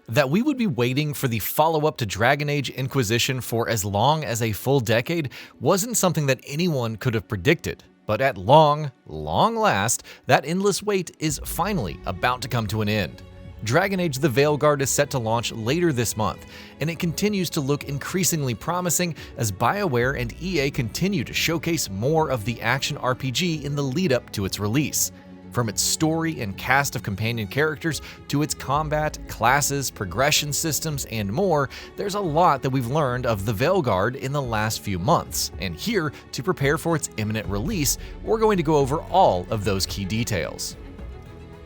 That we would be waiting for the follow-up to Dragon Age Inquisition for as long as a full decade wasn't something that anyone could have predicted. But at long last, that endless wait is finally about to come to an end. Dragon Age the Veilguard is set to launch later this month, and it continues to look increasingly promising as BioWare and EA continue to showcase more of the action RPG in the lead-up to its release. From its story and cast of companion characters to its combat, classes, progression systems, and more, there's a lot that we've learned of the Veilguard in the last few months, and here, to prepare for its imminent release, we're going to go over all of those key details.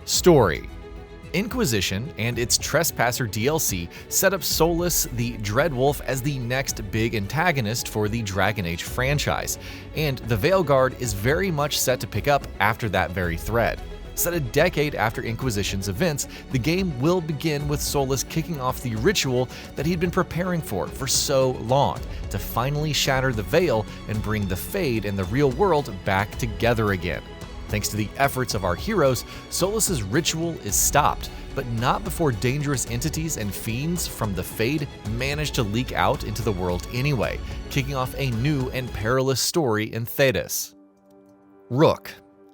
Story. Inquisition and its Trespasser DLC set up Solus the Dreadwolf as the next big antagonist for the Dragon Age franchise, and the Veilguard is very much set to pick up after that very thread. Set a decade after Inquisition's events, the game will begin with Solus kicking off the ritual that he'd been preparing for so long, to finally shatter the veil and bring the Fade and the real world back together again. Thanks to the efforts of our heroes, Solus's ritual is stopped, but not before dangerous entities and fiends from the Fade manage to leak out into the world anyway, kicking off a new and perilous story in Thedas. Rook.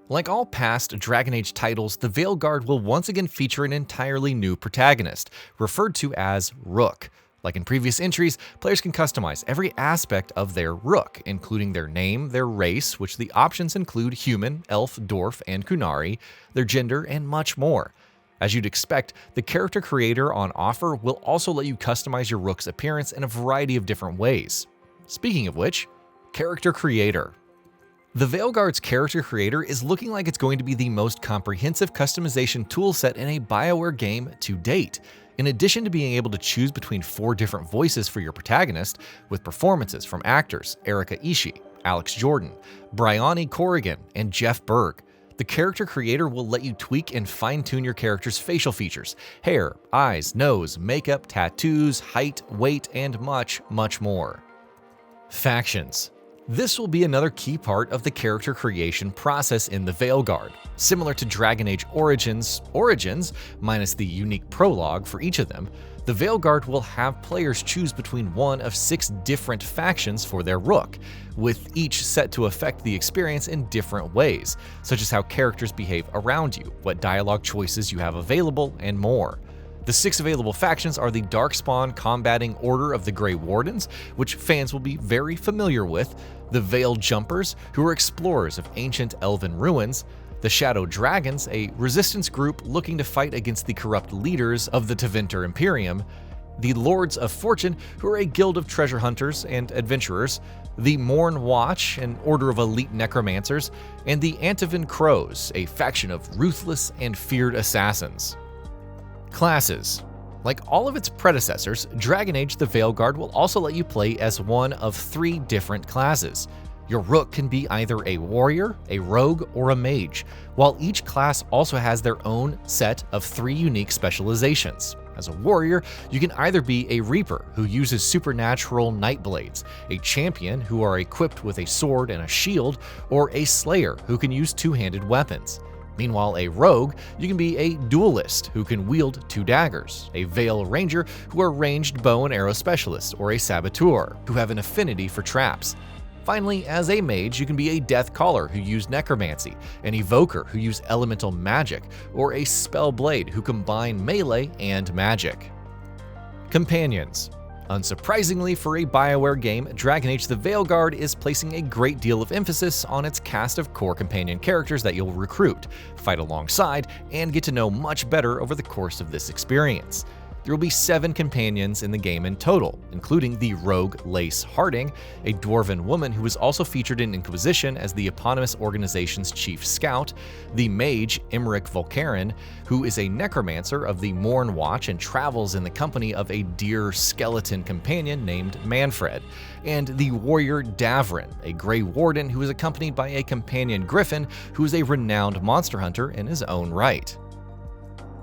Like all past Dragon Age titles, the Veilguard will once again feature an entirely new protagonist, referred to as Rook. Like in previous entries, players can customize every aspect of their Rook, including their name, their race, which the options include human, elf, dwarf, and Kunari, their gender, and much more. As you'd expect, the character creator on offer will also let you customize your Rook's appearance in a variety of different ways. Speaking of which, character creator. The Veilguard's character creator is looking like it's going to be the most comprehensive customization toolset in a BioWare game to date. In addition to being able to choose between 4 different voices for your protagonist, with performances from actors Erika Ishii, Alex Jordan, Bryony Corrigan, and Jeff Berg, the character creator will let you tweak and fine-tune your character's facial features, hair, eyes, nose, makeup, tattoos, height, weight, and much, much more. Factions. This will be another key part of the character creation process in the Veilguard. Similar to Dragon Age Origins, minus the unique prologue for each of them, the Veilguard will have players choose between one of 6 different factions for their Rook, with each set to affect the experience in different ways, such as how characters behave around you, what dialogue choices you have available, and more. The 6 available factions are the Darkspawn combating Order of the Grey Wardens, which fans will be very familiar with, the Veil Jumpers, who are explorers of ancient elven ruins, the Shadow Dragons, a resistance group looking to fight against the corrupt leaders of the Tevinter Imperium, the Lords of Fortune, who are a guild of treasure hunters and adventurers, the Morn Watch, an order of elite necromancers, and the Antivin Crows, a faction of ruthless and feared assassins. Classes. Like all of its predecessors, Dragon Age the Veilguard will also let you play as one of 3 different classes. Your Rook can be either a warrior, a rogue, or a mage, while each class also has their own set of 3 unique specializations. As a warrior, you can either be a Reaper, who uses supernatural night blades, a champion, who are equipped with a sword and a shield, or a slayer, who can use 2-handed weapons. Meanwhile, a rogue, you can be a duelist who can wield 2 daggers, a Veil Ranger who are ranged bow and arrow specialists, or a saboteur who have an affinity for traps. Finally, as a mage, you can be a Death Caller who use necromancy, an evoker who use elemental magic, or a spell blade who combine melee and magic. Companions. Unsurprisingly for a BioWare game, Dragon Age the Veilguard is placing a great deal of emphasis on its cast of core companion characters that you'll recruit, fight alongside, and get to know much better over the course of this experience. There will be 7 companions in the game in total, including the rogue Lace Harding, a dwarven woman who was also featured in Inquisition as the eponymous organization's chief scout, the mage Imric Volcarin, who is a necromancer of the Morn Watch and travels in the company of a deer skeleton companion named Manfred, and the warrior Davrin, a Grey Warden who is accompanied by a companion Griffin who is a renowned monster hunter in his own right.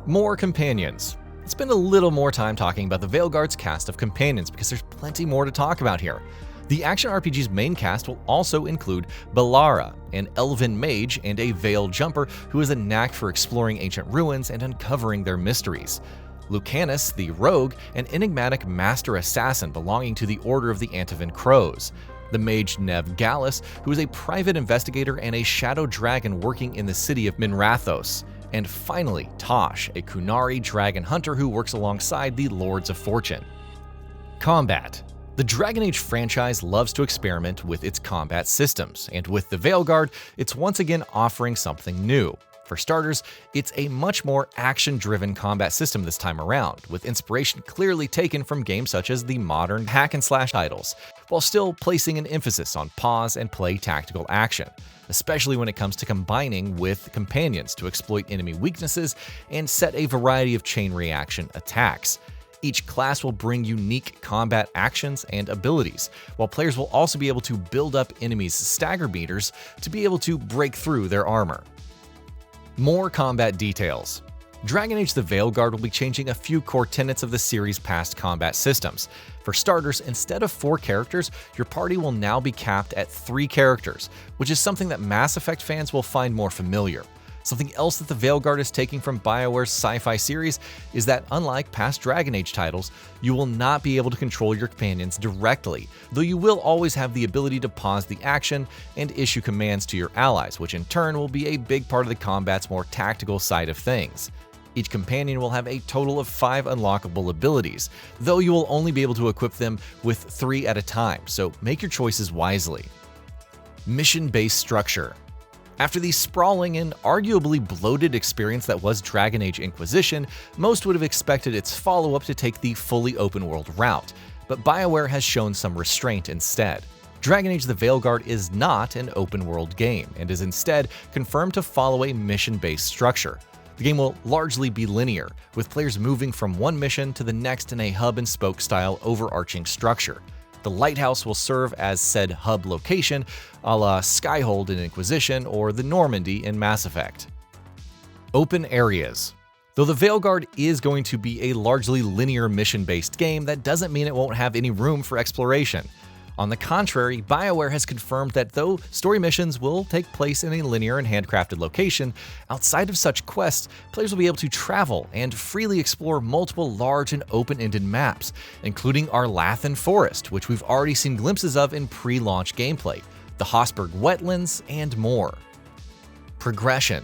More companions. Let's spend a little more time talking about the Veilguard's cast of companions because there's plenty more to talk about here. The action RPG's main cast will also include Belara, an elven mage and a Veil Jumper who has a knack for exploring ancient ruins and uncovering their mysteries. Lucanus, the rogue, an enigmatic master assassin belonging to the Order of the Antivin Crows, the mage Nev Gallus, who is a private investigator and a shadow dragon working in the city of Minrathos, and finally Tosh, a Kunari dragon hunter who works alongside the Lords of Fortune. Combat. The Dragon Age franchise loves to experiment with its combat systems, and with the Veilguard, it's once again offering something new. For starters, it's a much more action-driven combat system this time around, with inspiration clearly taken from games such as the modern hack-and-slash titles, while still placing an emphasis on pause and play tactical action, especially when it comes to combining with companions to exploit enemy weaknesses and set a variety of chain reaction attacks. Each class will bring unique combat actions and abilities, while players will also be able to build up enemies' stagger meters to be able to break through their armor. More combat details. Dragon Age the Veilguard will be changing a few core tenets of the series' past combat systems. For starters, instead of 4 characters, your party will now be capped at 3 characters, which is something that Mass Effect fans will find more familiar. Something else that the Veilguard is taking from BioWare's sci-fi series is that, unlike past Dragon Age titles, you will not be able to control your companions directly, though you will always have the ability to pause the action and issue commands to your allies, which in turn will be a big part of the combat's more tactical side of things. Each companion will have a total of 5 unlockable abilities, though you will only be able to equip them with 3 at a time, so make your choices wisely. Mission-based structure. After the sprawling and arguably bloated experience that was Dragon Age Inquisition, most would have expected its follow-up to take the fully open-world route, but BioWare has shown some restraint instead. Dragon Age the Veilguard is not an open-world game, and is instead confirmed to follow a mission-based structure. The game will largely be linear, with players moving from one mission to the next in a hub-and-spoke style overarching structure. The lighthouse will serve as said hub location, a la Skyhold in Inquisition or the Normandy in Mass Effect. Open areas. Though the Veilguard is going to be a largely linear mission-based game, that doesn't mean it won't have any room for exploration. On the contrary, BioWare has confirmed that though story missions will take place in a linear and handcrafted location, outside of such quests, players will be able to travel and freely explore multiple large and open-ended maps, including Arlathan Forest, which we've already seen glimpses of in pre-launch gameplay, the Hossberg Wetlands, and more. Progression.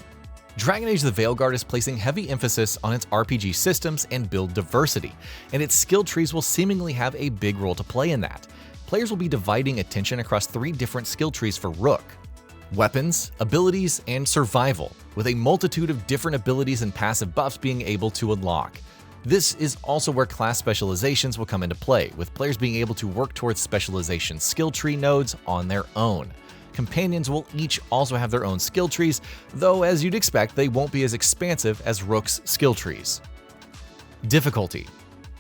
Dragon Age the Veilguard is placing heavy emphasis on its RPG systems and build diversity, and its skill trees will seemingly have a big role to play in that. Players will be dividing attention across 3 different skill trees for Rook: weapons, abilities, and survival, with a multitude of different abilities and passive buffs being able to unlock. This is also where class specializations will come into play, with players being able to work towards specialization skill tree nodes on their own. Companions will each also have their own skill trees, though as you'd expect, they won't be as expansive as Rook's skill trees. Difficulty.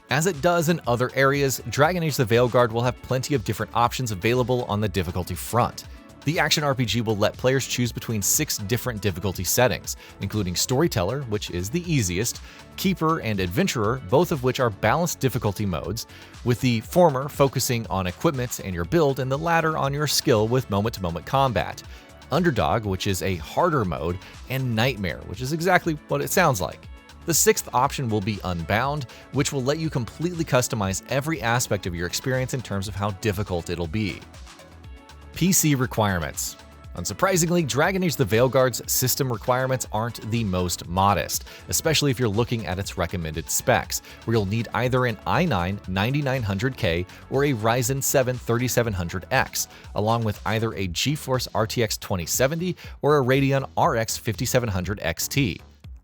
As it does in other areas, Dragon Age the Veilguard will have plenty of different options available on the difficulty front. The action RPG will let players choose between 6 different difficulty settings, including Storyteller, which is the easiest, Keeper, and Adventurer, both of which are balanced difficulty modes, with the former focusing on equipment and your build, and the latter on your skill with moment-to-moment combat, Underdog, which is a harder mode, and Nightmare, which is exactly what it sounds like. The 6th option will be Unbound, which will let you completely customize every aspect of your experience in terms of how difficult it'll be. PC requirements. Unsurprisingly, Dragon Age the Veilguard's system requirements aren't the most modest, especially if you're looking at its recommended specs, where you'll need either an i9 9900K or a Ryzen 7 3700X, along with either a GeForce RTX 2070 or a Radeon RX 5700 XT.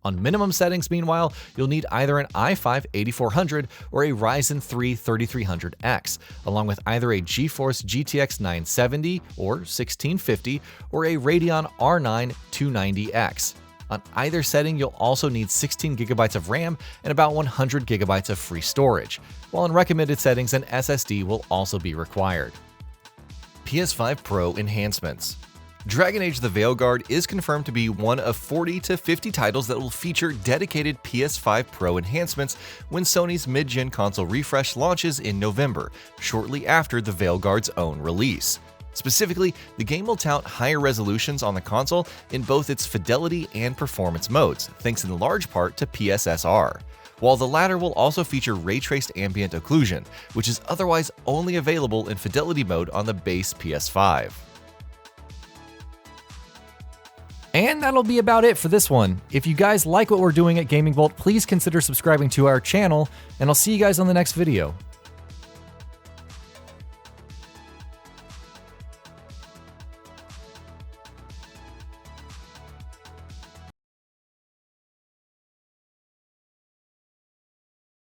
On minimum settings, meanwhile, you'll need either an i5 8400 or a Ryzen 3 3300X, along with either a GeForce GTX 970 or 1650 or a Radeon R9 290X. On either setting, you'll also need 16GB of RAM and about 100GB of free storage, while in recommended settings, an SSD will also be required. PS5 Pro enhancements. Dragon Age the Veilguard is confirmed to be one of 40 to 50 titles that will feature dedicated PS5 Pro enhancements when Sony's mid-gen console refresh launches in November, shortly after the Veilguard's own release. Specifically, the game will tout higher resolutions on the console in both its fidelity and performance modes, thanks in large part to PSSR. while the latter will also feature ray-traced ambient occlusion, which is otherwise only available in fidelity mode on the base PS5. And that'll be about it for this one. If you guys like what we're doing at Gaming Bolt, please consider subscribing to our channel, and I'll see you guys on the next video.